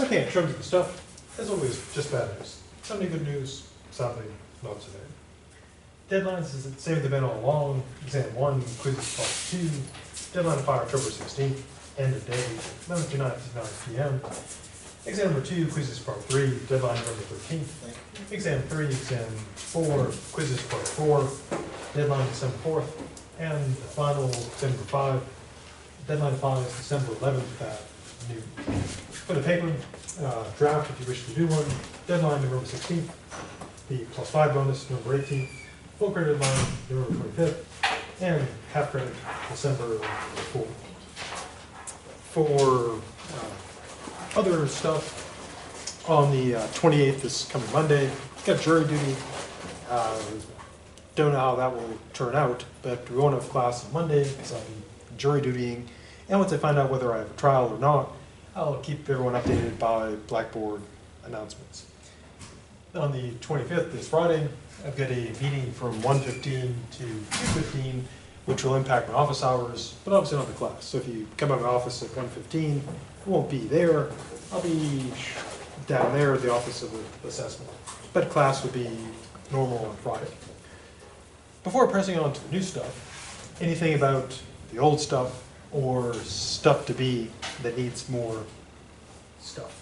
Okay, in terms of the stuff, as always, just bad news. Sunday good news, Saturday not so bad. Deadlines is the same as they've been all along. Exam 1, quizzes part 2. Deadline to file October 16th. End of day, 9 to 9 p.m. Exam number 2, quizzes part 3. Deadline November 13th. Exam 3, exam 4, quizzes part 4. Deadline December 4th. And the final, exam number 5. Deadline to file is December 11th at noon. For the paper, draft if you wish to do one. Deadline November 16th. The +5 bonus November 18th. Full credit deadline November 25th. And half credit December 4th. For other stuff, on the 28th, this coming Monday, got jury duty. Don't know how that will turn out, but we won't have class on Monday because I'll be jury dutying. And once I find out whether I have a trial or not, I'll keep everyone updated by Blackboard announcements. On the 25th, this Friday, I've got a meeting from 1:15 to 2:15, which will impact my office hours, but obviously not the class. So if you come out of my office at 1:15, I won't be there. I'll be down there at the Office of Assessment. But class will be normal on Friday. Before pressing on to the new stuff, anything about the old stuff or stuff to be that needs more stuff?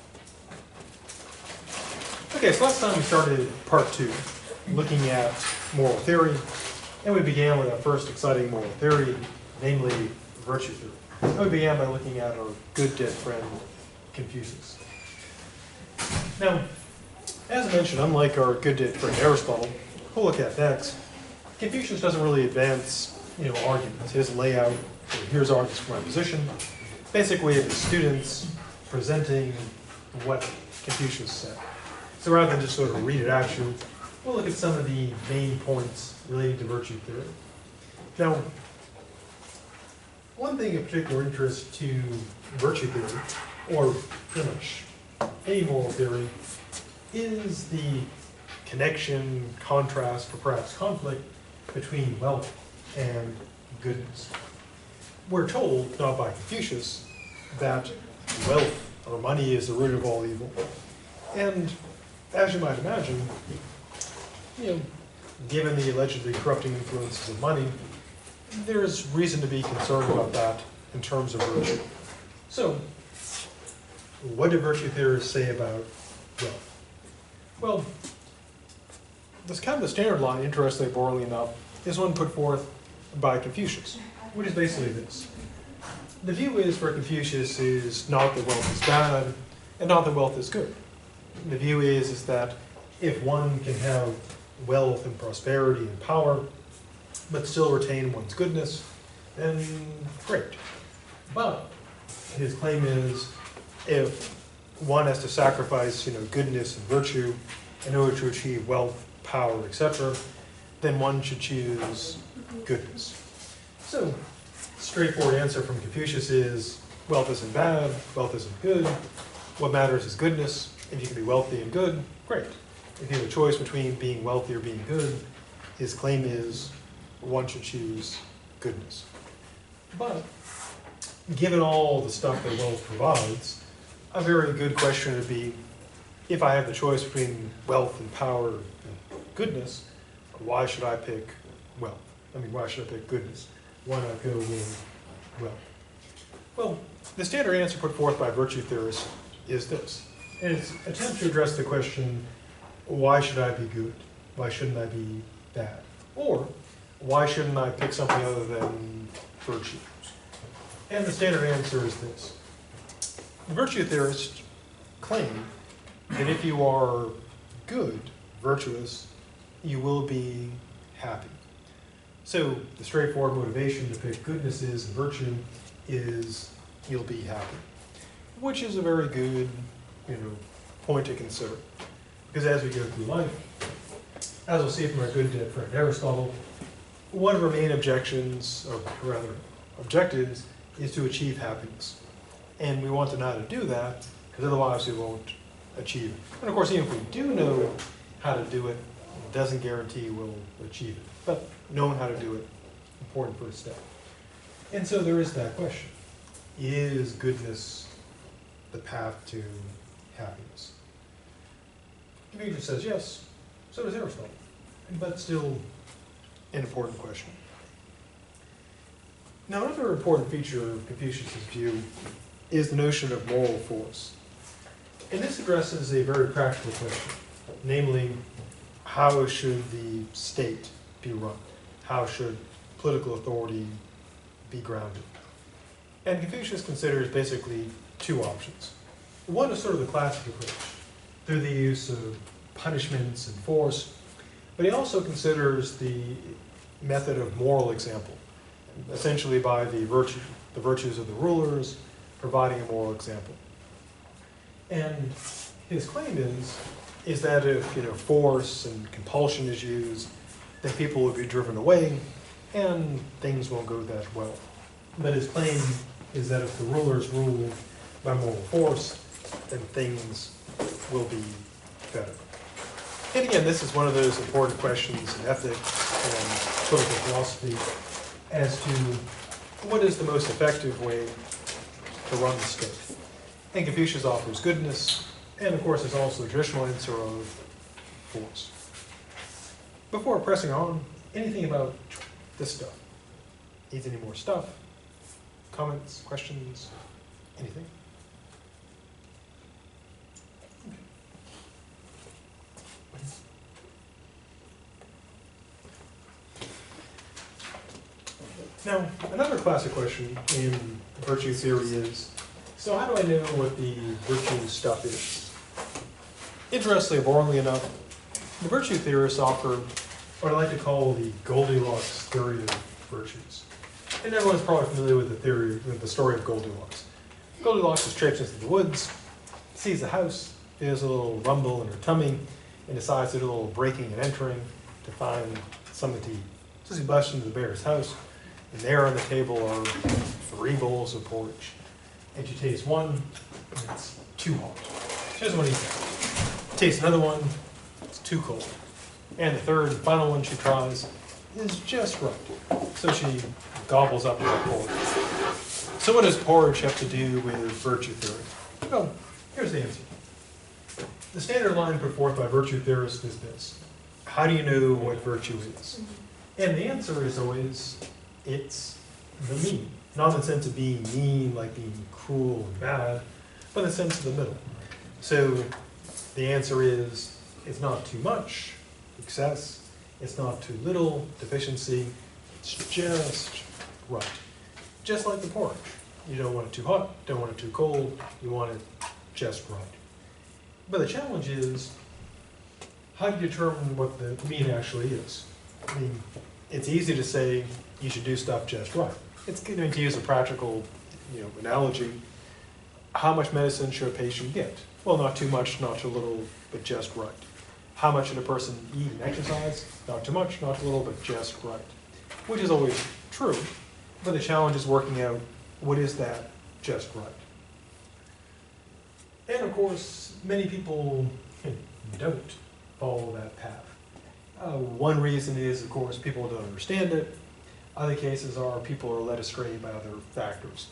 Okay, so last time we started part 2, looking at moral theory, and we began with our first exciting moral theory, namely virtue theory. And we began by looking at our good dead friend, Confucius. Now, as I mentioned, unlike our good dead friend Aristotle, who we'll look at next, Confucius doesn't really advance, arguments. He doesn't lay out, here's arguments for my position. Basically, it's students presenting what Confucius said. So rather than just sort of read it at you, we'll look at some of the main points relating to virtue theory. Now, one thing of particular interest to virtue theory, or pretty much any moral theory, is the connection, contrast, or perhaps conflict between wealth and goodness. We're told, not by Confucius, that wealth or money is the root of all evil. And as you might imagine, given the allegedly corrupting influences of money, there's reason to be concerned about that in terms of virtue. So, what do virtue theorists say about wealth? Well, this kind of the standard line, interestingly, boringly enough, is one put forth by Confucius, which is basically this. The view is for Confucius is not that wealth is bad, and not that wealth is good. The view is that if one can have wealth and prosperity and power, but still retain one's goodness, then great. But his claim is if one has to sacrifice, goodness and virtue in order to achieve wealth, power, etc., then one should choose goodness. So, straightforward answer from Confucius is wealth isn't bad, wealth isn't good. What matters is goodness. If you can be wealthy and good, great. If you have a choice between being wealthy or being good, his claim is one should choose goodness. But given all the stuff that wealth provides, a very good question would be, if I have the choice between wealth and power and goodness, why should I pick wealth? Why should I pick goodness? Why not go with wealth? Well, the standard answer put forth by virtue theorists is this. And it's an attempt to address the question, why should I be good? Why shouldn't I be bad? Or, why shouldn't I pick something other than virtue? And the standard answer is this. Virtue theorists claim that if you are good, virtuous, you will be happy. So the straightforward motivation to pick goodness is, and virtue is, you'll be happy. Which is a very good, point to consider. Because as we go through life, as we'll see from our good dead friend Aristotle, one of our main objectives is to achieve happiness. And we want to know how to do that, because otherwise we won't achieve it. And of course, even if we do know how to do it, it doesn't guarantee we'll achieve it. But knowing how to do it, important first step. And so there is that question. Is goodness the path to happiness? Confucius says yes, so does Aristotle, but still an important question. Now, another important feature of Confucius' view is the notion of moral force. And this addresses a very practical question, namely, how should the state be run? How should political authority be grounded? And Confucius considers basically two options. One is sort of the classic approach, through the use of punishments and force, but he also considers the method of moral example, essentially by the virtues of the rulers, providing a moral example. And his claim is that if force and compulsion is used, then people will be driven away and things won't go that well. But his claim is that if the rulers rule by moral force, then things will be better. And again, this is one of those important questions in ethics and political philosophy as to what is the most effective way to run the state. And Confucius offers goodness, and of course there's also the traditional answer of force. Before pressing on, anything about this stuff? Needs any more stuff? Comments, questions, anything? Now, another classic question in virtue theory is, so how do I know what the virtue stuff is? Interestingly, boringly enough, the virtue theorists offer what I like to call the Goldilocks theory of virtues. And everyone's probably familiar with the story of Goldilocks. Goldilocks is traipsing into the woods, sees a house, feels a little rumble in her tummy, and decides to do a little breaking and entering to find something to eat. So she busts into the bear's house, and there on the table are 3 bowls of porridge. And she tastes one, and it's too hot. She doesn't want to eat that. Tastes another one, it's too cold. And the third and final one she tries is just right. So she gobbles up that porridge. So what does porridge have to do with virtue theory? Well, here's the answer. The standard line put forth by virtue theorists is this. How do you know what virtue is? And the answer is always, it's the mean. Not in the sense of being mean, like being cruel and bad, but in the sense of the middle. So the answer is, it's not too much, excess. It's not too little, deficiency. It's just right. Just like the porridge. You don't want it too hot, don't want it too cold, you want it just right. But the challenge is, how do you determine what the mean actually is? I mean, it's easy to say you should do stuff just right. It's going to use a practical analogy. How much medicine should a patient get? Well, not too much, not too little, but just right. How much should a person eat and exercise? Not too much, not too little, but just right. Which is always true, but the challenge is working out what is that just right. And of course, many people don't follow that path. One reason is, of course, people don't understand it. Other cases are people are led astray by other factors.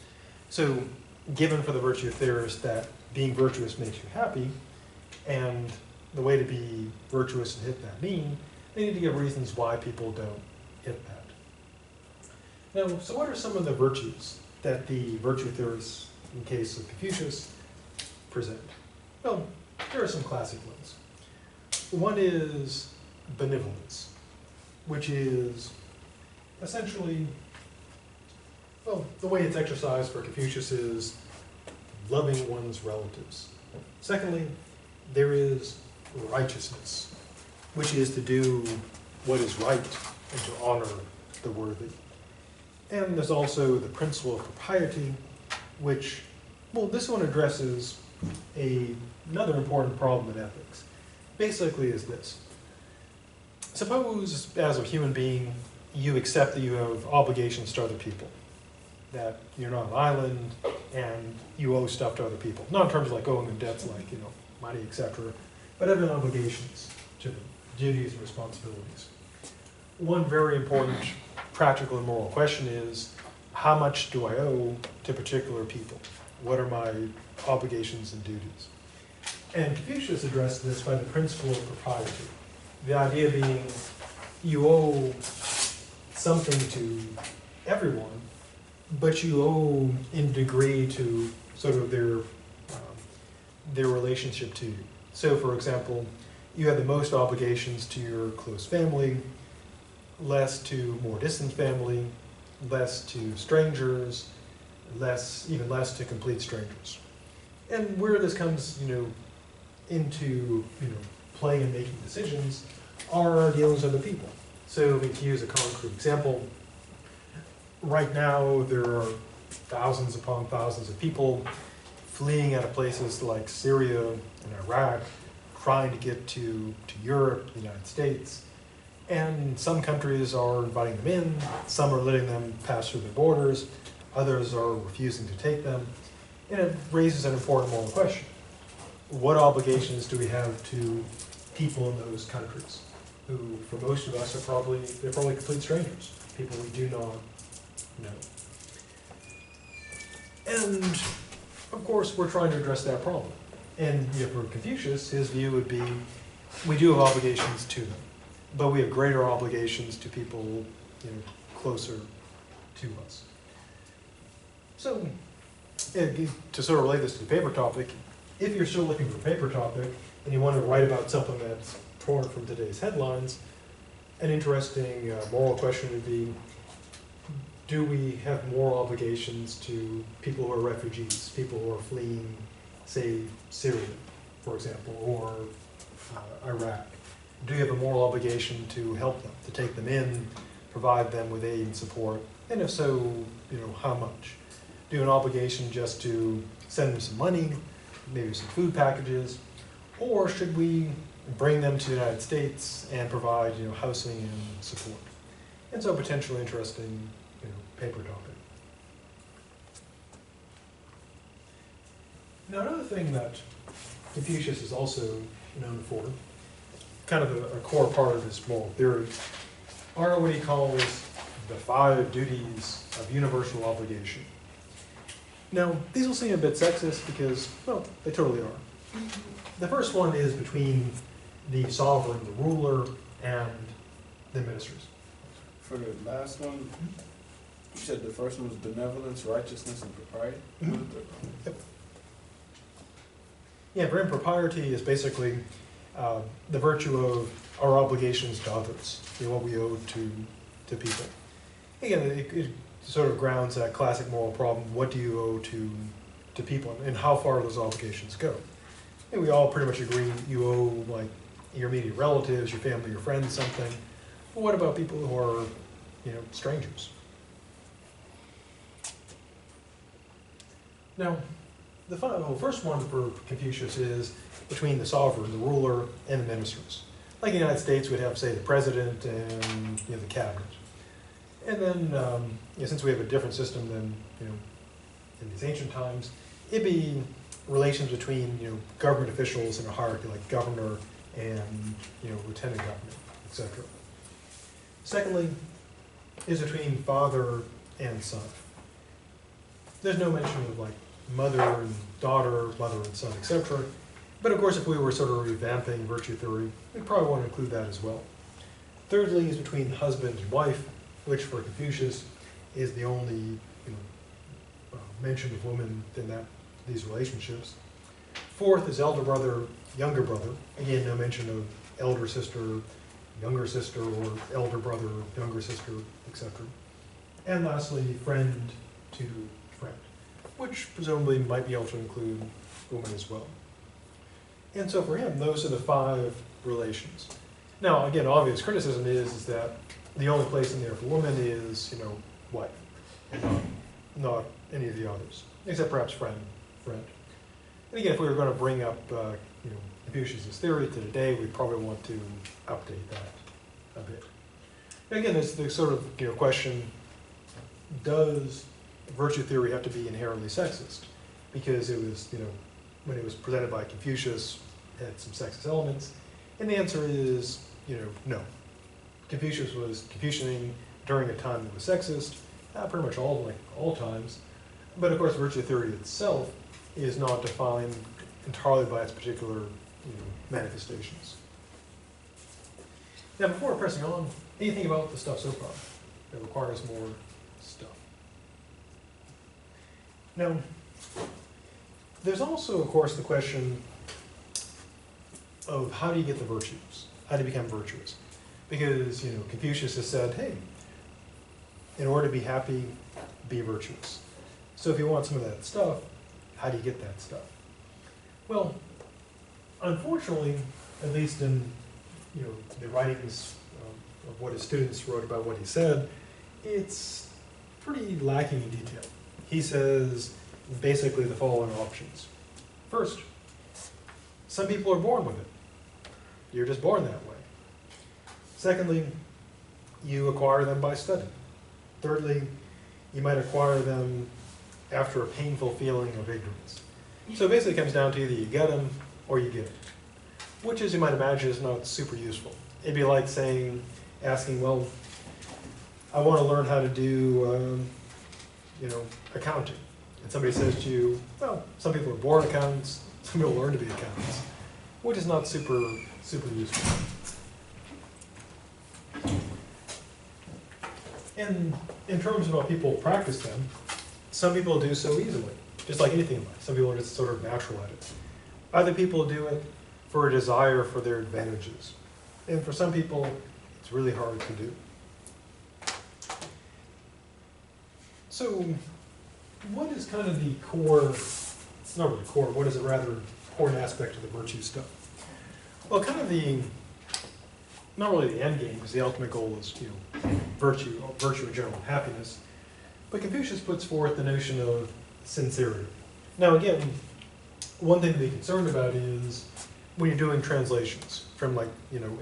So, given for the virtue theorist that being virtuous makes you happy, and the way to be virtuous and hit that mean, they need to give reasons why people don't hit that. Now, so what are some of the virtues that the virtue theorists, in case of Confucius, present? Well, there are some classic ones. One is benevolence, which is essentially, well, the way it's exercised for Confucius is loving one's relatives. Secondly, there is righteousness, which is to do what is right and to honor the worthy. And there's also the principle of propriety, which, well, this one addresses another important problem in ethics. Basically is this. Suppose, as a human being, you accept that you have obligations to other people, that you're not an island and you owe stuff to other people. Not in terms of like owing them debts like, money, etc., but having obligations to them, duties and responsibilities. One very important practical and moral question is, how much do I owe to particular people? What are my obligations and duties? And Confucius addressed this by the principle of propriety. The idea being you owe something to everyone, but you owe in degree to sort of their relationship to you. So for example, you have the most obligations to your close family, less to more distant family, less to strangers, even less to complete strangers. And where this comes, into play and making decisions are dealings with other people. So to use a concrete example, right now there are thousands upon thousands of people fleeing out of places like Syria and Iraq, trying to get to Europe, the United States. And some countries are inviting them in, some are letting them pass through their borders, others are refusing to take them. And it raises an important moral question. What obligations do we have to people in those countries who, for most of us, they're probably complete strangers, people we do not know. And, of course, we're trying to address that problem. And for Confucius, his view would be, we do have obligations to them, but we have greater obligations to people closer to us. So, to sort of relate this to the paper topic, if you're still looking for a paper topic and you want to write about something that's torn from today's headlines, an interesting moral question would be, do we have moral obligations to people who are refugees, people who are fleeing, say, Syria, for example, or Iraq? Do you have a moral obligation to help them, to take them in, provide them with aid and support? And if so, how much? Do you have an obligation just to send them some money, maybe some food packages, or should we bring them to the United States and provide housing and support? And so potentially interesting paper topic. Now another thing that Confucius is also known for, kind of a core part of his moral theory, are what he calls the 5 duties of universal obligation. Now, these will seem a bit sexist because, well, they totally are. The first one is between the sovereign, the ruler, and the ministers. For the last one, you said the first one was benevolence, righteousness, and propriety? Yep. Yeah, for him, propriety is basically the virtue of our obligations to others, what we owe to people. Again, it sort of grounds that classic moral problem, what do you owe to people, and how far those obligations go. And we all pretty much agree you owe, like, your immediate relatives, your family, your friends, something. But what about people who are, strangers? Now, the first one for Confucius is between the sovereign, the ruler, and the ministers. Like in the United States, we'd have, say, the president and the cabinet. And then, since we have a different system than in these ancient times, it'd be relations between government officials in a hierarchy, like governor and lieutenant governor, etc. Secondly, is between father and son. There's no mention of like mother and daughter, mother and son, etc. But of course, if we were sort of revamping virtue theory, we'd probably want to include that as well. Thirdly is between husband and wife, which for Confucius is the only mention of women in these relationships. Fourth is elder brother, younger brother. Again, no mention of elder sister, younger sister, or elder brother, younger sister, etc. And lastly, friend to friend, which presumably might be able to include women as well. And so for him, those are the 5 relations. Now, again, obvious criticism is that the only place in there for women is, wife, and not any of the others, except perhaps friend. And again, if we were going to bring up, Confucius' theory to today, we'd probably want to update that a bit. And again, there's the sort of, question, does virtue theory have to be inherently sexist? Because it was, when it was presented by Confucius, it had some sexist elements. And the answer is, no. Confucius was Confucianing during a time that was sexist, pretty much all times. But of course, virtue theory itself is not defined entirely by its particular manifestations. Now, before pressing on, anything about the stuff so far that requires more stuff? Now, there's also, of course, the question of how do you get the virtues? How do you become virtuous? Because, Confucius has said, hey, in order to be happy, be virtuous. So if you want some of that stuff, how do you get that stuff? Well, unfortunately, at least in the writings of what his students wrote about what he said, it's pretty lacking in detail. He says basically the following options. First, some people are born with it. You're just born that way. Secondly, you acquire them by study. Thirdly, you might acquire them after a painful feeling of ignorance. So it basically comes down to either you get them or you get it, which, as you might imagine, is not super useful. It'd be like asking, well, I want to learn how to do, accounting. And somebody says to you, well, some people are born accountants, some people learn to be accountants, which is not super useful. And in terms of how people practice them, some people do so easily, just like anything in life. Some people are just sort of natural at it. Other people do it for a desire for their advantages. And for some people, it's really hard to do. So, what is kind of the core, it's not really core, what is a rather important aspect of the virtue stuff? Well, kind of not really the end game, because the ultimate goal is, virtue in general, happiness. But Confucius puts forth the notion of sincerity. Now again, one thing to be concerned about is when you're doing translations from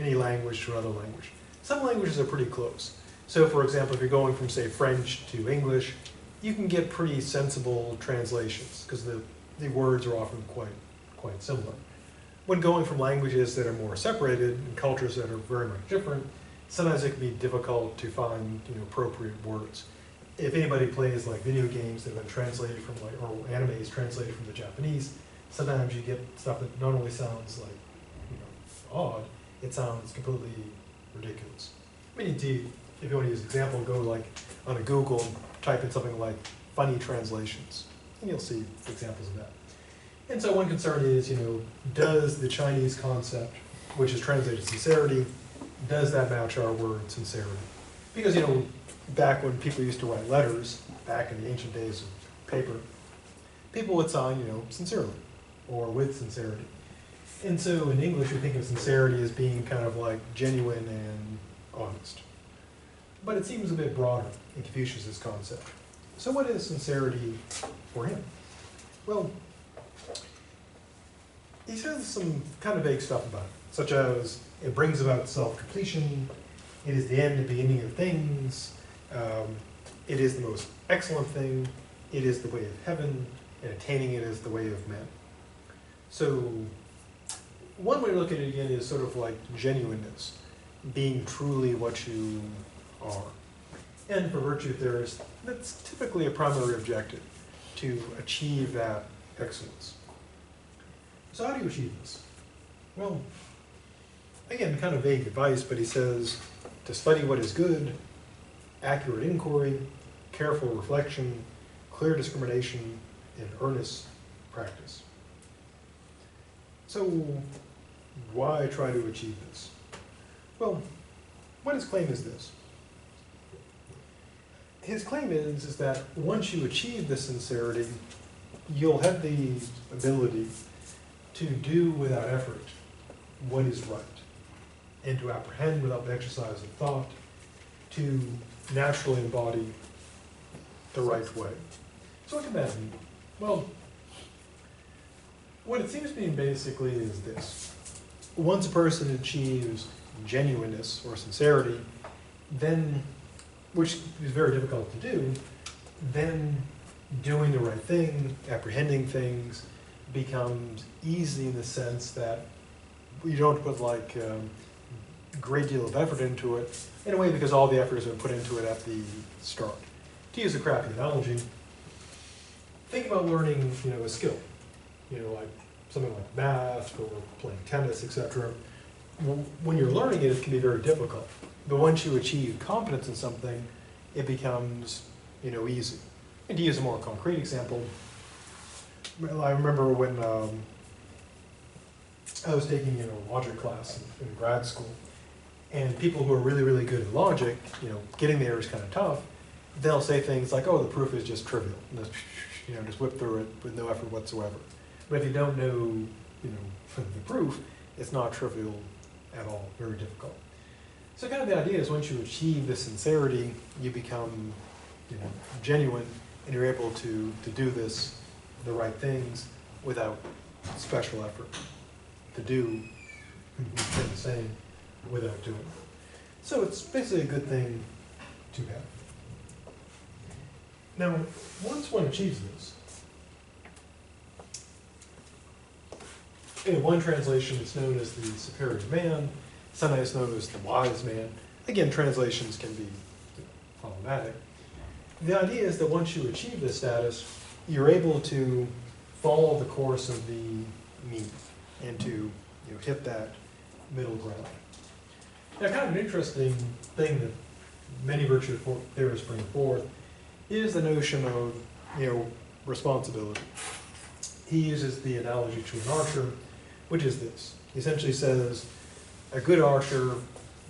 any language to another language. Some languages are pretty close. So for example, if you're going from say French to English, you can get pretty sensible translations because the words are often quite similar. When going from languages that are more separated and cultures that are very much different, sometimes it can be difficult to find appropriate words. If anybody plays video games that have been translated from or animes translated from the Japanese, sometimes you get stuff that not only sounds odd, it sounds completely ridiculous. I mean, indeed, if you want to use an example, go on a Google and type in something like funny translations, and you'll see examples of that. And so one concern is, does the Chinese concept, which is translated sincerity, does that match our word sincerity? Because, back when people used to write letters, back in the ancient days of paper, people would sign, sincerely, or with sincerity. And so in English, we think of sincerity as being kind of genuine and honest. But it seems a bit broader in Confucius's concept. So what is sincerity for him? Well, he says some kind of vague stuff about it, such as it brings about self-completion, it is the end and beginning of things, it is the most excellent thing, it is the way of heaven, and attaining it is the way of men. So one way to look at it again is sort of like genuineness, being truly what you are. And for virtue theorists, that's typically a primary objective, to achieve that excellence. So how do you achieve this? Well, again, kind of vague advice, but he says to study what is good, accurate inquiry, careful reflection, clear discrimination, and earnest practice. So why try to achieve this? Well, what his claim is this. His claim is that once you achieve this sincerity, you'll have the ability to do without effort what is right, and to apprehend without the exercise of thought, to naturally embody the right way. So what can that mean? Well, what it seems to mean basically is this. Once a person achieves genuineness or sincerity, then, which is very difficult to do, then doing the right thing, apprehending things, becomes easy in the sense that you don't put a great deal of effort into it, in a way because all the effort has been put into it at the start. To use a crappy analogy, think about learning, a skill, like something like math or playing tennis, etc. When you're learning it, it can be very difficult. But once you achieve competence in something, it becomes, easy. And to use a more concrete example, I remember when I was taking a logic class in grad school, and people who are really, really good at logic, getting there is kind of tough. They'll say things like, "Oh, the proof is just trivial," and just whip through it with no effort whatsoever. But if you don't know, the proof, it's not trivial at all, very difficult. So kind of the idea is once you achieve this sincerity, you become, genuine, and you're able to do the right things without special effort, to do the same without doing. So it's basically a good thing to have. Now, once one achieves this, in one translation it's known as the superior man, sometimes known as the wise man. Again, translations can be problematic. The idea is that once you achieve this status, you're able to follow the course of the mean and to hit that middle ground. Now, kind of an interesting thing that many virtue theorists bring forth is the notion of responsibility. He uses the analogy to an archer, which is this. He essentially says a good archer,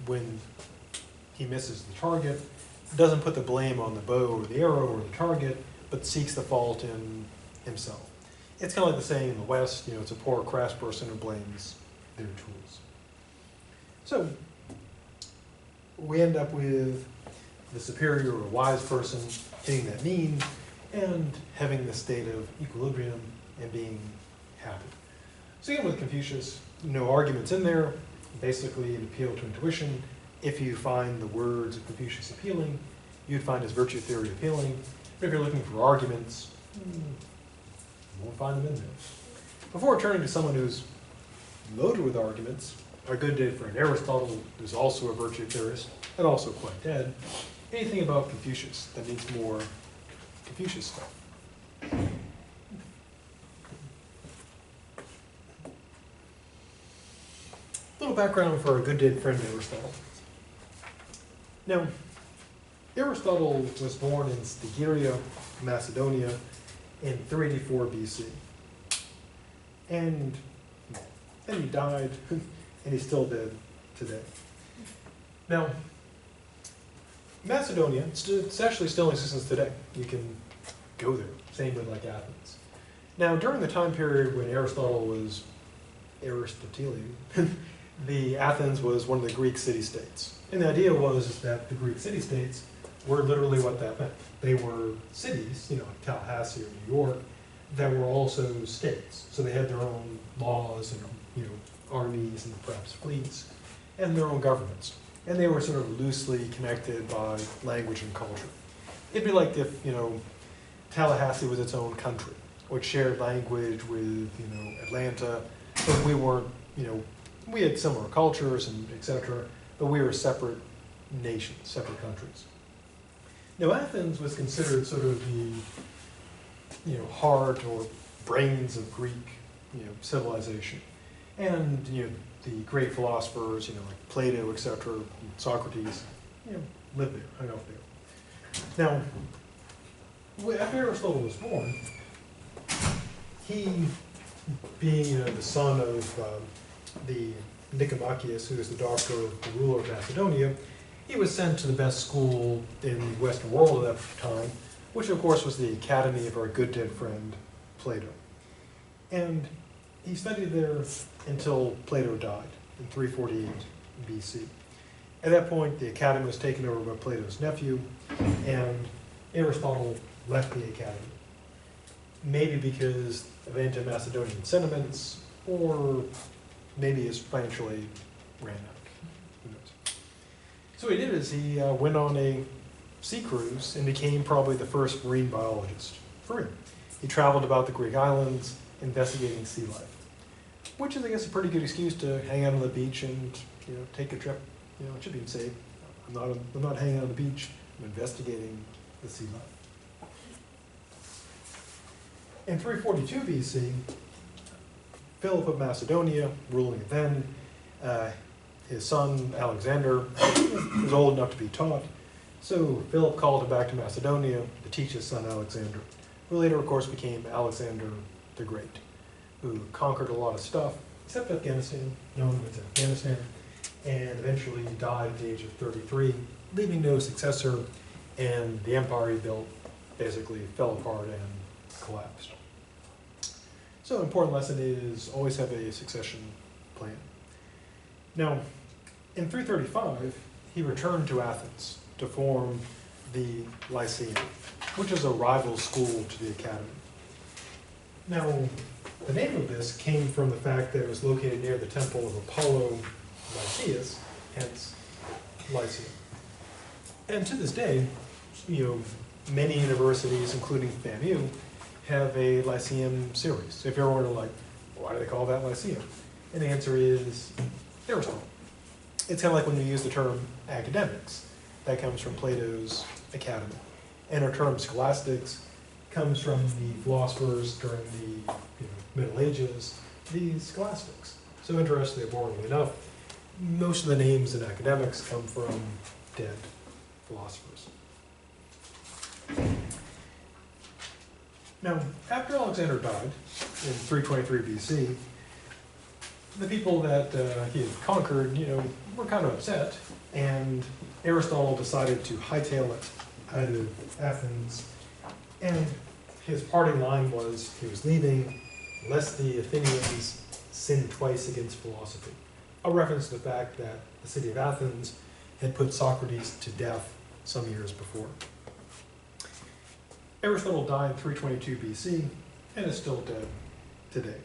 when he misses the target, doesn't put the blame on the bow or the arrow or the target, but seeks the fault in himself. It's kind of like the saying in the West, it's a poor craftsperson who blames their tools. So we end up with the superior or wise person hitting that mean and having this state of equilibrium and being happy. So again, with Confucius, no arguments in there, basically an appeal to intuition. If you find the words of Confucius appealing, you'd find his virtue theory appealing. But if you're looking for arguments, you won't find them in there. Before turning to someone who's loaded with arguments, our good dead friend Aristotle, who's also a virtue theorist, and also quite dead, anything about Confucius that needs more Confucius stuff? Little background for our good dead friend Aristotle. Now, Aristotle was born in Stygia, Macedonia, in 384 BC. And he died, and he's still dead today. Now, Macedonia, it's actually still in existence today. You can go there, same with like Athens. Now, during the time period when Aristotle was Aristotelian, the Athens was one of the Greek city-states. And the idea was that the Greek city-states were literally what that meant. They were cities, like Tallahassee or New York, that were also states. So they had their own laws and armies and perhaps fleets and their own governments. And they were sort of loosely connected by language and culture. It'd be like if, Tallahassee was its own country, which shared language with, Atlanta, but we weren't, we had similar cultures and et cetera, but we were separate nations, separate countries. Now, Athens was considered sort of the, heart or brains of Greek, civilization. And, the great philosophers, like Plato, et cetera, Socrates, lived there, hung out there. Now, after Aristotle was born, he, being, the son of the Nicomacheus, who was the daughter of the ruler of Macedonia, he was sent to the best school in the Western world at that time, which of course was the academy of our good dead friend, Plato. And he studied there until Plato died in 348 BC. At that point, the academy was taken over by Plato's nephew, and Aristotle left the academy. Maybe because of anti-Macedonian sentiments, or maybe his financial aid ran out. Who knows? So what he did is he went on a sea cruise and became probably the first marine biologist for him. He traveled about the Greek islands investigating sea life, which is, I guess, a pretty good excuse to hang out on the beach and take a trip. It should be safe. I'm not hanging out on the beach. I'm investigating the sea life. In 342 BC, Philip of Macedonia, ruling then, his son Alexander was old enough to be taught, so Philip called him back to Macedonia to teach his son Alexander, who later, of course, became Alexander the Great, who conquered a lot of stuff, except Afghanistan, known as Afghanistan, and eventually died at the age of 33, leaving no successor, and the empire he built basically fell apart and collapsed. So an important lesson is always have a succession plan. Now, in 335, he returned to Athens to form the Lyceum, which is a rival school to the academy. Now, the name of this came from the fact that it was located near the temple of Apollo Lyceus, hence Lyceum. And to this day, many universities, including FAMU, have a Lyceum series. If you're wondering, like, why do they call that Lyceum? And the answer is Aristotle. It's kind of like when we use the term academics. That comes from Plato's Academy. And our term scholastics comes from the philosophers during the Middle Ages, the scholastics. So interestingly, boringly enough, most of the names in academics come from dead philosophers. Now, after Alexander died in 323 BC, the people that he had conquered, were kind of upset, and Aristotle decided to hightail it out of Athens, and his parting line was he was leaving lest the Athenians sin twice against philosophy, a reference to the fact that the city of Athens had put Socrates to death some years before. Aristotle died in 322 BC and is still dead today.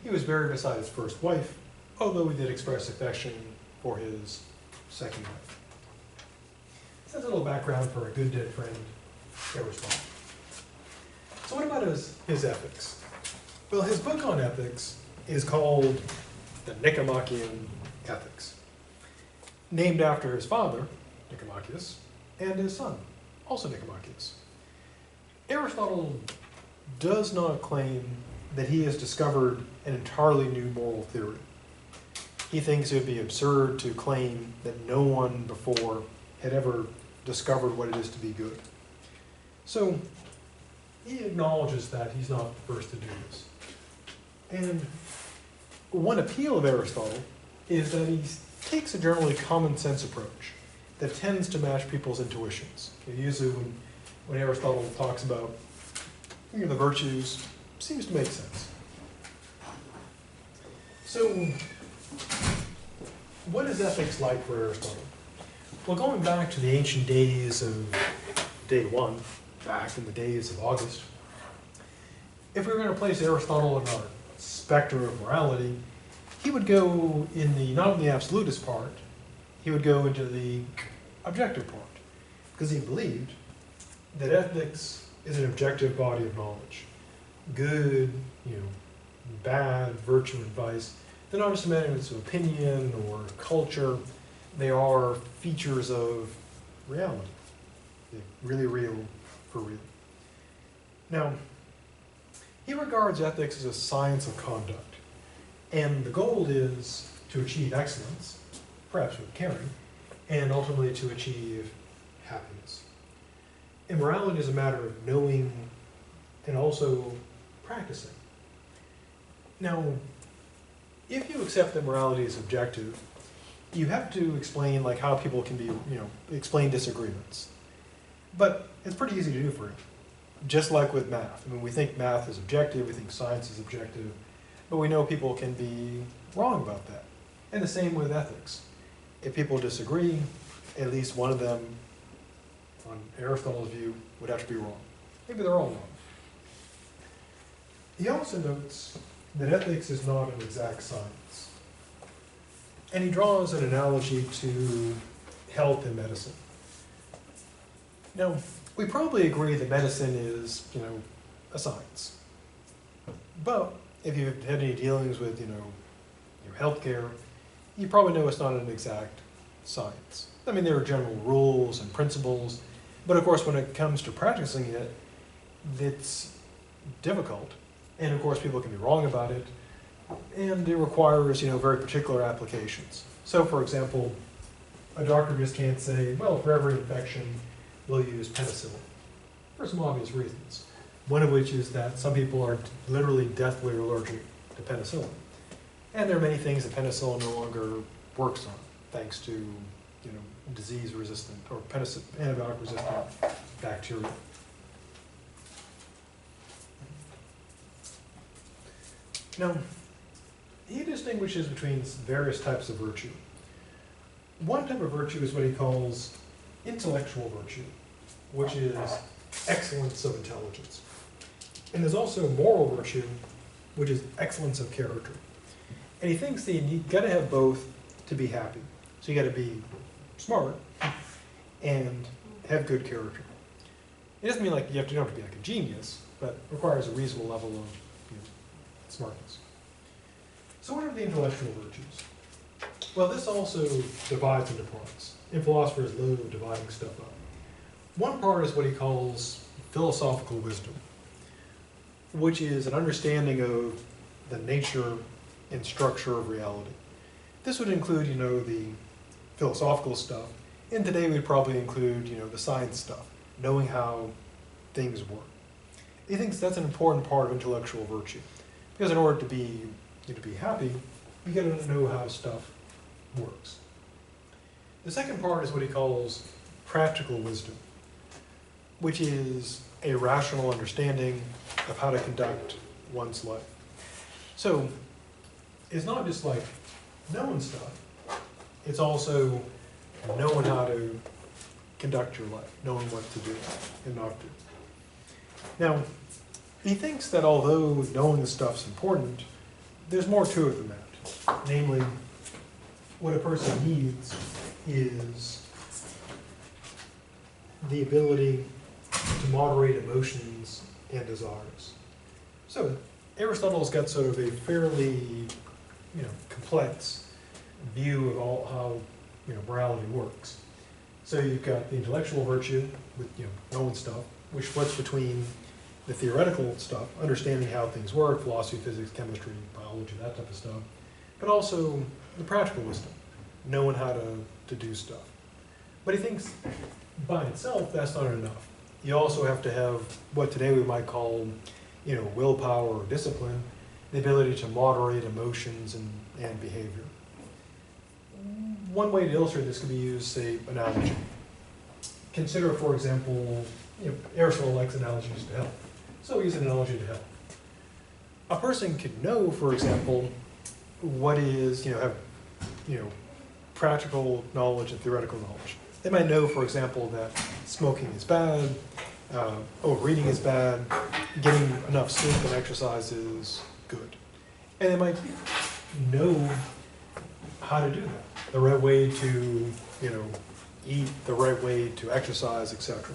He was buried beside his first wife, although he did express affection for his second wife. So that's a little background for a good dead friend, Aristotle. So what about his ethics? Well, his book on ethics is called the Nicomachean Ethics, named after his father, Nicomachus, and his son, also Nicomachus. Aristotle does not claim that he has discovered an entirely new moral theory. He thinks it would be absurd to claim that no one before had ever discovered what it is to be good. So he acknowledges that he's not the first to do this. And one appeal of Aristotle is that he takes a generally common sense approach that tends to match people's intuitions. Usually when Aristotle talks about the virtues, seems to make sense. So what is ethics like for Aristotle? Well, going back to the ancient days of day one, back in the days of August, if we were going to place Aristotle in our spectrum of morality, he would go in the, not in the absolutist part, he would go into the objective part, because he believed that ethics is an objective body of knowledge. Good, bad, virtue, and vice, they're not just matters of opinion or culture, they are features of reality. They're really real for real. Now, he regards ethics as a science of conduct, and the goal is to achieve excellence, perhaps with caring, and ultimately to achieve happiness. Immorality is a matter of knowing and also practicing. Now, if you accept that morality is objective, you have to explain how people can be, explain disagreements. But it's pretty easy to do for him. Just like with math. We think math is objective, we think science is objective, but we know people can be wrong about that. And the same with ethics. If people disagree, at least one of them, on Aristotle's view, would have to be wrong. Maybe they're all wrong. He also notes that ethics is not an exact science. And he draws an analogy to health and medicine. Now, we probably agree that medicine is, a science. But if you've had any dealings with, your healthcare, you probably know it's not an exact science. There are general rules and principles, but of course when it comes to practicing it, it's difficult. And of course people can be wrong about it, And it requires, very particular applications. So for example, a doctor just can't say, well, for every infection, we'll use penicillin, for some obvious reasons. One of which is that some people are literally deathly allergic to penicillin. And there are many things that penicillin no longer works on, thanks to, disease-resistant or antibiotic-resistant bacteria. Now, he distinguishes between various types of virtue. One type of virtue is what he calls intellectual virtue, which is excellence of intelligence. And there's also moral virtue, which is excellence of character. And he thinks that you've got to have both to be happy. So you got to be smart and have good character. It doesn't mean like you don't have to be like a genius, but requires a reasonable level of smartness. So what are the intellectual virtues? Well, this also divides into parts. And philosophers love dividing stuff up. One part is what he calls philosophical wisdom, which is an understanding of the nature and structure of reality. This would include, the philosophical stuff, and today we'd probably include, the science stuff, knowing how things work. He thinks that's an important part of intellectual virtue, because in order to be happy, you got to know how stuff works. The second part is what he calls practical wisdom, which is a rational understanding of how to conduct one's life. So it's not just like knowing stuff, it's also knowing how to conduct your life, knowing what to do and not do. Now, he thinks that although knowing the stuff's important, there's more to it than that. Namely, what a person needs is the ability to moderate emotions and desires. So Aristotle's got sort of a fairly, complex view of all how, morality works. So you've got the intellectual virtue with, knowing stuff, which flips between the theoretical stuff, understanding how things work, philosophy, physics, chemistry, biology, that type of stuff, but also the practical wisdom, knowing how to do stuff. But he thinks by itself, that's not enough. You also have to have what today we might call, willpower or discipline, the ability to moderate emotions and behavior. One way to illustrate this could be used, say, analogy. Consider, for example, Aristotle likes analogies to health. So use an analogy to health. A person could know, for example, what is, have, practical knowledge and theoretical knowledge. They might know, for example, that smoking is bad, overeating is bad, getting enough sleep and exercise is good. And they might know how to do that, the right way to, eat, the right way to exercise, etc.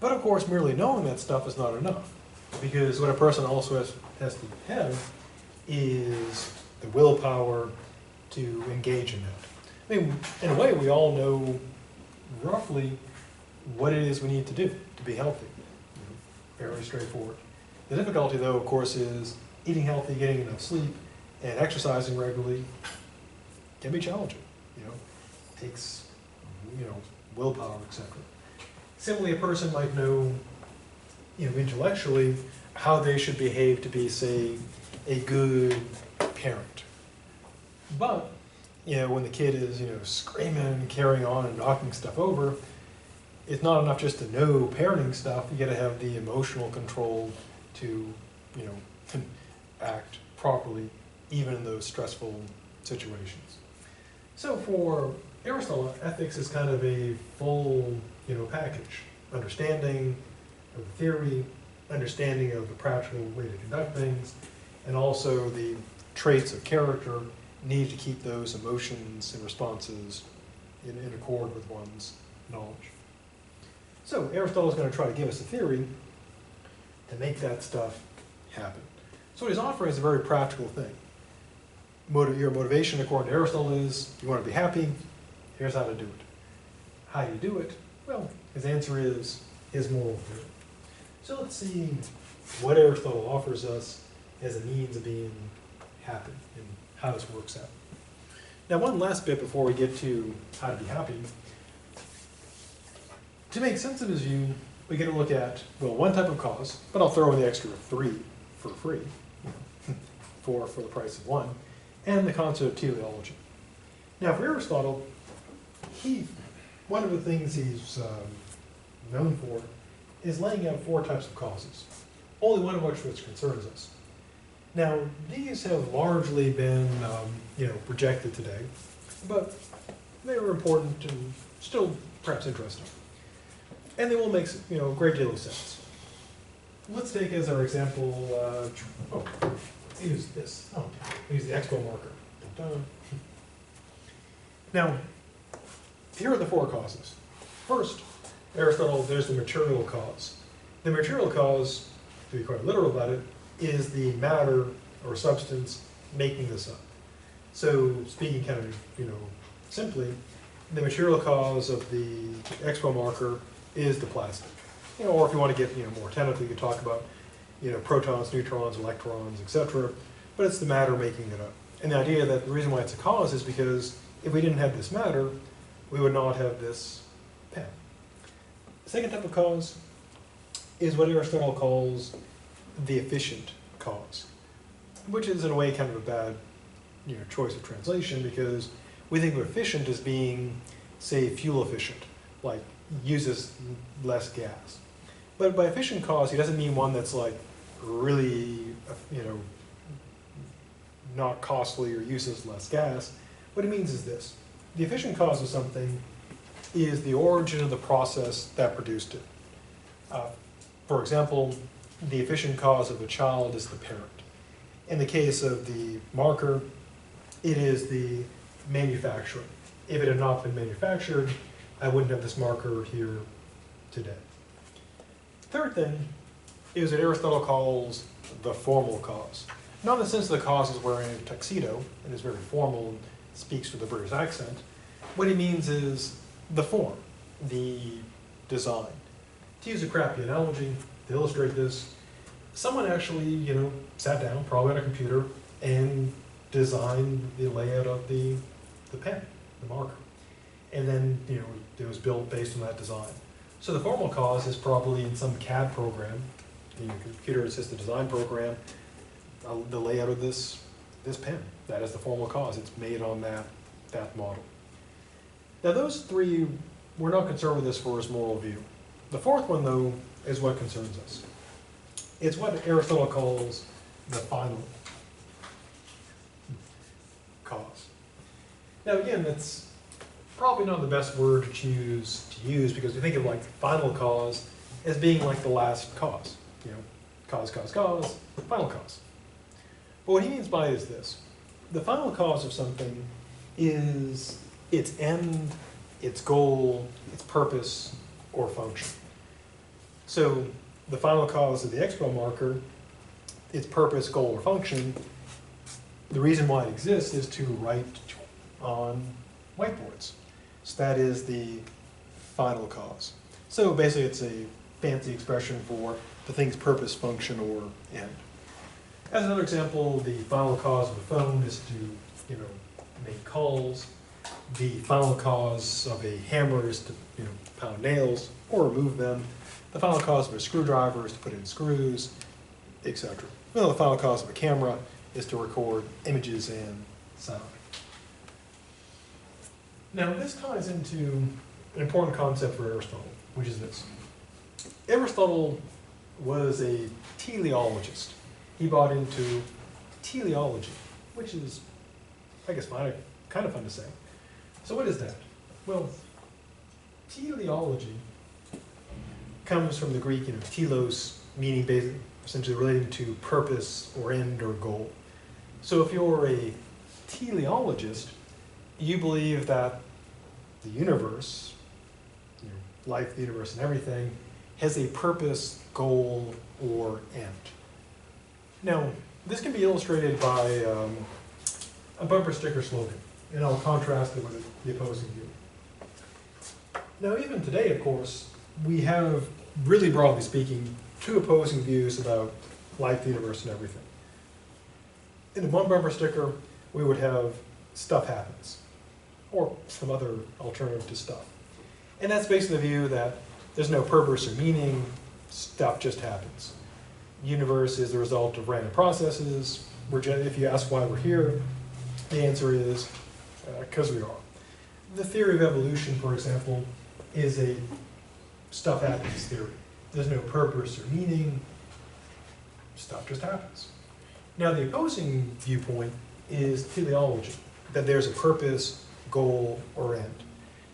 But of course, merely knowing that stuff is not enough, because what a person also has to have is the willpower to engage in that. I mean, in a way, we all know roughly what it is we need to do to be healthy. Fairly straightforward. The difficulty, though, of course, is eating healthy, getting enough sleep, and exercising regularly can be challenging. Takes, willpower, etc. Similarly, a person might know, intellectually, how they should behave to be, say, a good parent. But, when the kid is, screaming, carrying on, and knocking stuff over, it's not enough just to know parenting stuff. You got to have the emotional control to, act properly, even in those stressful situations. So for Aristotle, ethics is kind of a full, package. Understanding of the theory, understanding of the practical way to conduct things, and also the traits of character needed to keep those emotions and responses in accord with one's knowledge. So Aristotle is going to try to give us a theory to make that stuff happen. So what he's offering is a very practical thing. Your motivation, according to Aristotle, is you want to be happy. Here's how to do it. How do you do it? Well, his answer is his moral theory. So let's see what Aristotle offers us as a means of being happy and how this works out. Now, one last bit before we get to how to be happy. To make sense of his view, we get to look at, well, one type of cause, but I'll throw in the extra 3 for free, 4 for the price of 1, and the concept of teleology. Now, for Aristotle, one of the things he's known for is laying out 4 types of causes, only one of which concerns us. Now, these have largely been rejected today, but they were important and still perhaps interesting. And they will make a great deal of sense. Let's take as our example, use this. Oh, use the expo marker. Dun-dun. Now, here are the 4 causes. First, Aristotle, there's the material cause. The material cause, to be quite literal about it, is the matter or substance making this up. So, speaking kind of, simply, the material cause of the expo marker is the plastic. Or if you want to get more technical, you could talk about protons, neutrons, electrons, etc. But it's the matter making it up. And the idea that the reason why it's a cause is because if we didn't have this matter, we would not have this pen. The second type of cause is what Aristotle calls the efficient cause, which is in a way kind of a bad choice of translation, because we think of efficient as being, say, fuel efficient, like uses less gas. But by efficient cause, he doesn't mean one that's like really, not costly or uses less gas. What he means is this: the efficient cause of something is the origin of the process that produced it. For example, the efficient cause of a child is the parent. In the case of the marker, it is the manufacturer. If it had not been manufactured, I wouldn't have this marker here today. Third thing is what Aristotle calls the formal cause. Not in the sense that the cause is wearing a tuxedo and is very formal and speaks with a British accent. What he means is the form, the design. To use a crappy analogy, to illustrate this, someone actually, sat down, probably on a computer, and designed the layout of the pen, the marker. And then, it was built based on that design. So the formal cause is probably in some CAD program, the computer-assisted design program, the layout of this pen. That is the formal cause. It's made on that model. Now those 3, we're not concerned with this for his moral view. The 4th one, though, is what concerns us. It's what Aristotle calls the final cause. Now again, that's probably not the best word to choose to use, because we think of like final cause as being like the last cause. Cause, final cause. But what he means by it is this: the final cause of something is its end, its goal, its purpose, or function. So the final cause of the expo marker, its purpose, goal, or function, the reason why it exists is to write on whiteboards. So that is the final cause. So basically it's a fancy expression for the thing's purpose, function, or end. As another example, the final cause of a phone is to, make calls. The final cause of a hammer is to, pound nails or remove them. The final cause of a screwdriver is to put in screws, etc. Well, the final cause of a camera is to record images and sound. Now, this ties into an important concept for Aristotle, which is this. Aristotle was a teleologist. He bought into teleology, which is, I guess, kind of fun to say. So what is that? Well, teleology comes from the Greek, telos, meaning basically, essentially relating to purpose or end or goal. So if you're a teleologist, you believe that the universe, life, the universe, and everything, has a purpose, goal, or end. Now, this can be illustrated by a bumper sticker slogan, and I'll contrast it with the opposing view. Now, even today, of course, we have, really broadly speaking, 2 opposing views about life, the universe, and everything. In one bumper sticker, we would have stuff happens, or some other alternative to stuff. And that's basically the view that there's no purpose or meaning, stuff just happens. The universe is the result of random processes. If you ask why we're here, the answer is because we are. The theory of evolution, for example, is a stuff happens theory. There's no purpose or meaning, stuff just happens. Now the opposing viewpoint is teleology, that there's a purpose, goal, or end.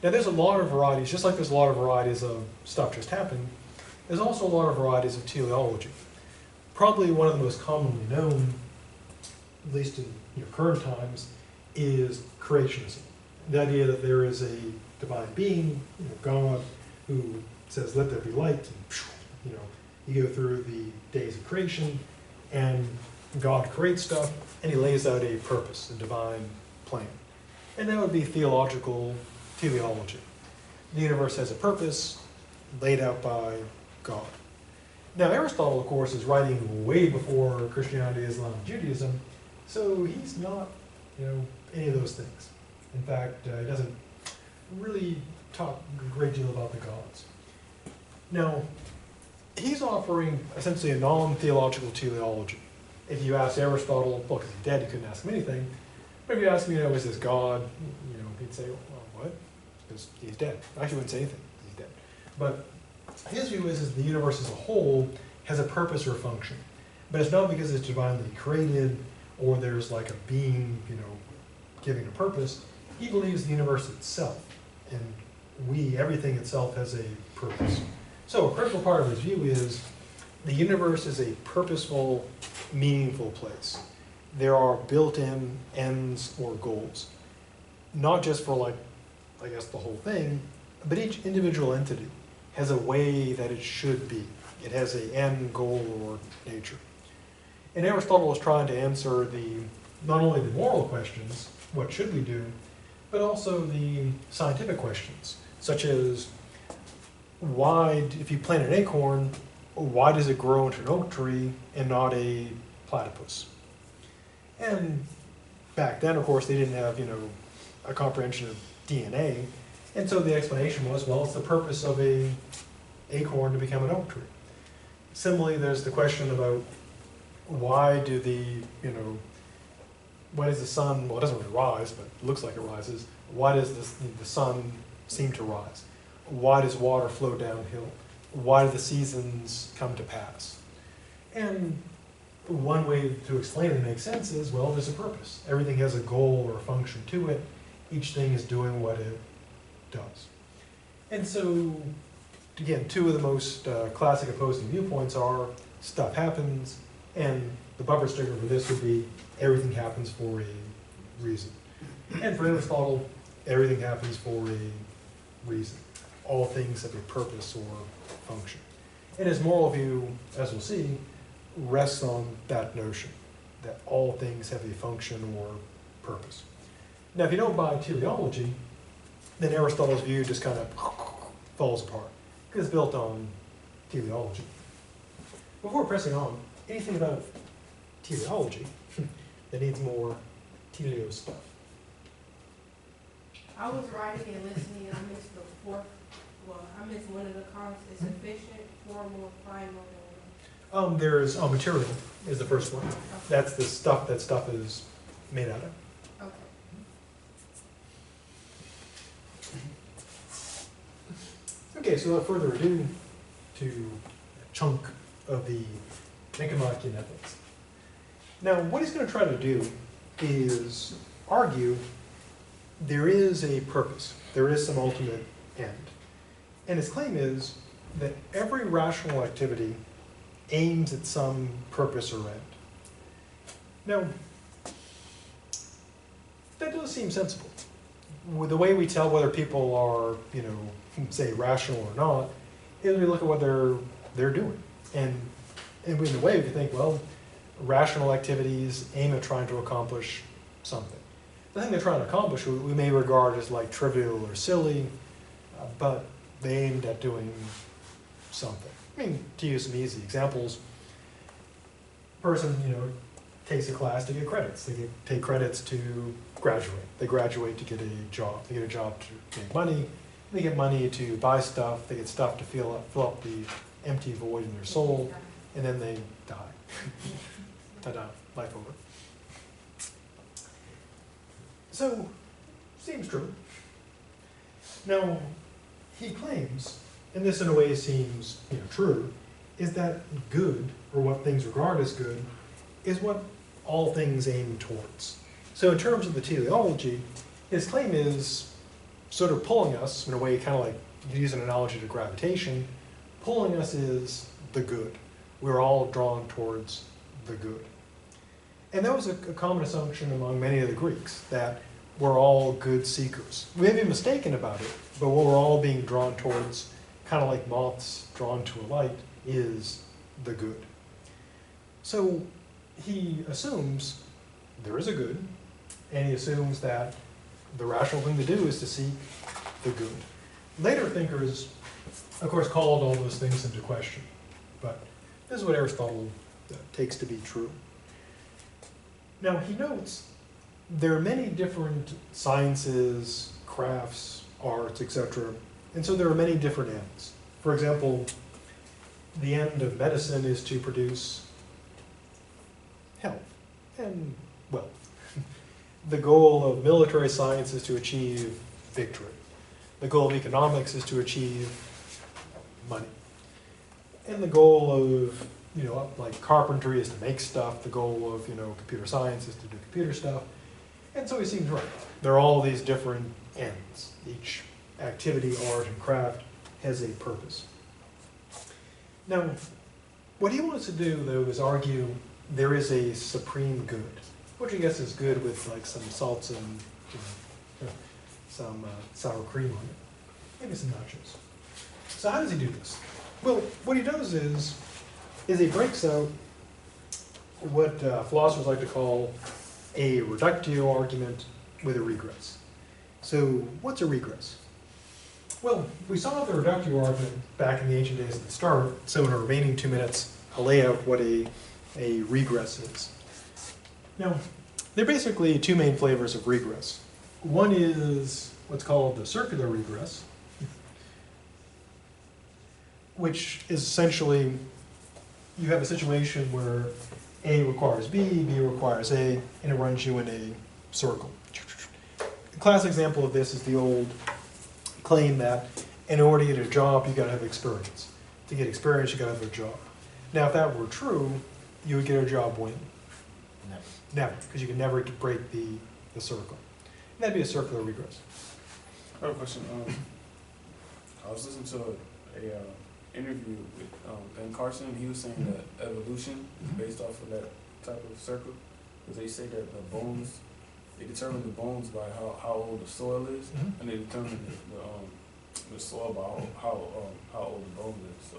Now there's a lot of varieties, just like there's a lot of varieties of stuff just happened, there's also a lot of varieties of teleology. Probably one of the most commonly known, at least in current times, is creationism. The idea that there is a divine being, God, who says, "Let there be light," and you go through the days of creation, and God creates stuff, and he lays out a purpose, a divine plan. And that would be theological teleology. The universe has a purpose laid out by God. Now Aristotle, of course, is writing way before Christianity, Islam, and Judaism, so he's not, any of those things. In fact, he doesn't really talk a great deal about the gods. Now, he's offering essentially a non-theological teleology. If you ask Aristotle, well, because he's dead, you couldn't ask him anything. But if you ask him, is this God? He'd say, well, what? Because he's dead. Actually, he wouldn't say anything because he's dead. But his view is the universe as a whole has a purpose or function. But it's not because it's divinely created or there's like a being, giving a purpose. He believes the universe itself, and everything itself has a purpose. So a critical part of his view is the universe is a purposeful, meaningful place. There are built-in ends or goals. Not just for the whole thing, but each individual entity has a way that it should be. It has an end, goal, or nature. And Aristotle is trying to answer not only the moral questions, what should we do, but also the scientific questions, such as if you plant an acorn, why does it grow into an oak tree and not a platypus? And back then, of course, they didn't have, a comprehension of DNA, and so the explanation was, well, it's the purpose of an acorn to become an oak tree. Similarly, there's the question about why does the sun, well, it doesn't really rise, but it looks like it rises. Why does the sun seem to rise? Why does water flow downhill? Why do the seasons come to pass? And one way to explain it and make sense is, well, there's a purpose. Everything has a goal or a function to it. Each thing is doing what it does. And so, again, two of the most classic opposing viewpoints are stuff happens, and the bumper sticker for this would be everything happens for a reason. And for Aristotle, everything happens for a reason. All things have a purpose or function. And his moral view, as we'll see, rests on that notion, that all things have a function or purpose. Now, if you don't buy teleology, then Aristotle's view just kind of falls apart, because it's built on teleology. Before pressing on, anything about teleology that needs more teleo stuff? I was writing and listening, and I missed I missed one of the comments. It's efficient, formal, final. There's material is the first one. That's the stuff that stuff is made out of. Okay. Okay, so without further ado, to a chunk of the Nicomachean Ethics. Now, what he's going to try to do is argue there is a purpose, there is some ultimate end. And his claim is that every rational activity aims at some purpose or end. Now, that does seem sensible. With the way we tell whether people are, say rational or not, is we look at what they're doing. And in a way we can think, well, rational activities aim at trying to accomplish something. The thing they're trying to accomplish we may regard as like trivial or silly, but they aimed at doing something. I mean, to use some easy examples, person, takes a class to get credits. They take credits to graduate. They graduate to get a job. They get a job to make money. They get money to buy stuff. They get stuff to fill up the empty void in their soul, and then they die. Ta-da, life over. So, seems true. Now, he claims, and this in a way seems true, is that good, or what things regard as good, is what all things aim towards. So in terms of the teleology, his claim is sort of pulling us, in a way kind of like, you could use an analogy to gravitation, pulling us is the good. We're all drawn towards the good. And that was a common assumption among many of the Greeks, that we're all good seekers. We may be mistaken about it, but what we're all being drawn towards, kind of like moths drawn to a light, is the good. So he assumes there is a good, and he assumes that the rational thing to do is to seek the good. Later thinkers, of course, called all those things into question, but this is what Aristotle takes to be true. Now, he notes there are many different sciences, crafts, arts, etc., and so there are many different ends. For example, the end of medicine is to produce health and wealth. The goal of military science is to achieve victory. The goal of economics is to achieve money. And the goal of, like carpentry is to make stuff. The goal of, computer science is to do computer stuff. And so he seems right. There are all these different ends. Each activity, art, and craft has a purpose. Now, what he wants to do, though, is argue there is a supreme good, which I guess is good with like some salts and some sour cream on it, maybe some nachos. So how does he do this? Well, what he does is he breaks out what philosophers like to call a reductio argument with a regress. So what's a regress? Well, we saw the reductio argument back in the ancient days at the start, so in the remaining 2 minutes, I'll lay out what a regress is. Now, there are basically two main flavors of regress. One is what's called the circular regress, which is essentially you have a situation where A requires B, B requires A, and it runs you in a circle. A classic example of this is the old claim that in order to get a job, you got to have experience. To get experience, you got to have a job. Now, if that were true, you would get a job when? Never. Never, because you can never break the circle. And that'd be a circular regress. I have a question. I was listening to a interview with Ben Carson, and he was saying that evolution is based off of that type of circle. Because they say that the bones, they determine the bones by how old the soil is, and they determine the soil by how old the bone is. So.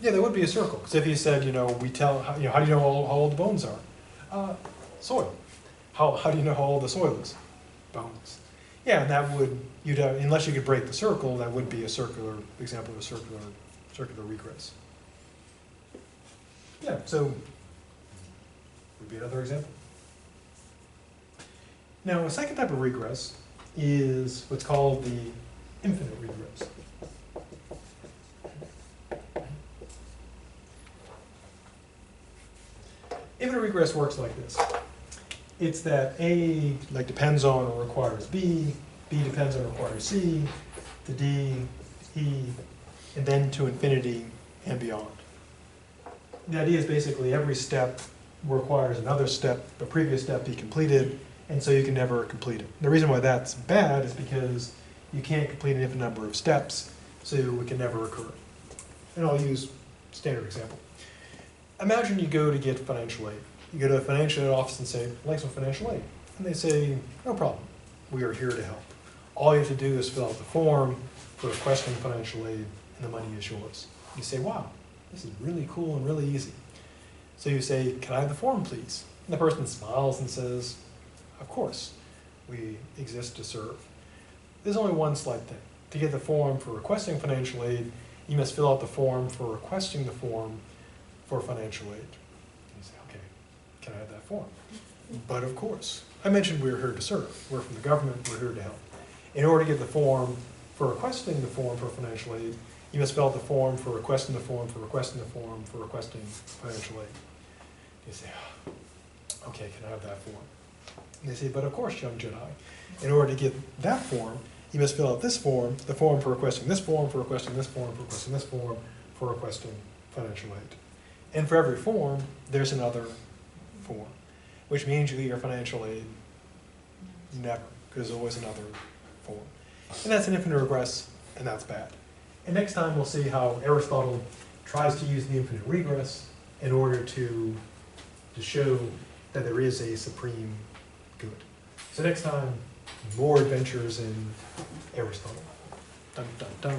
Yeah, there would be a circle. Because if you said, we tell, how do you know how old the bones are? Soil. How do you know how old the soil is? Bones. Yeah, and that would, unless you could break the circle, that would be a circular example of a circular regress. Yeah, so would be another example. Now, a second type of regress is what's called the infinite regress. Infinite regress works like this. It's that A depends on or requires B, B depends on or requires C, to D, E, and then to infinity and beyond. The idea is basically every step requires another step, a previous step be completed, and so you can never complete it. The reason why that's bad is because you can't complete an infinite number of steps, so it can never occur. And I'll use a standard example. Imagine you go to get financial aid. You go to the financial aid office and say, I'd like some financial aid. And they say, no problem, we are here to help. All you have to do is fill out the form for requesting financial aid, and the money is yours. You say, wow, this is really cool and really easy. So you say, can I have the form, please? And the person smiles and says, of course, we exist to serve. There's only one slight thing. To get the form for requesting financial aid, you must fill out the form for requesting the form for financial aid. You say, okay, can I have that form? But of course, I mentioned we're here to serve. We're from the government, we're here to help. In order to get the form for requesting the form for financial aid, you must fill out the form for requesting the form for requesting the form for requesting financial aid. You say, oh, okay, can I have that form? And they say, but of course, young Jedi. In order to get that form, you must fill out this form, the form for requesting this form, for requesting this form, for requesting this form, for requesting financial aid. And for every form, there's another form, which means you get your financial aid never, because there's always another form. And that's an infinite regress, and that's bad. And next time we'll see how Aristotle tries to use the infinite regress in order to show that there is a supreme good. So next time, more adventures in Aristotle. Dun, dun, dun.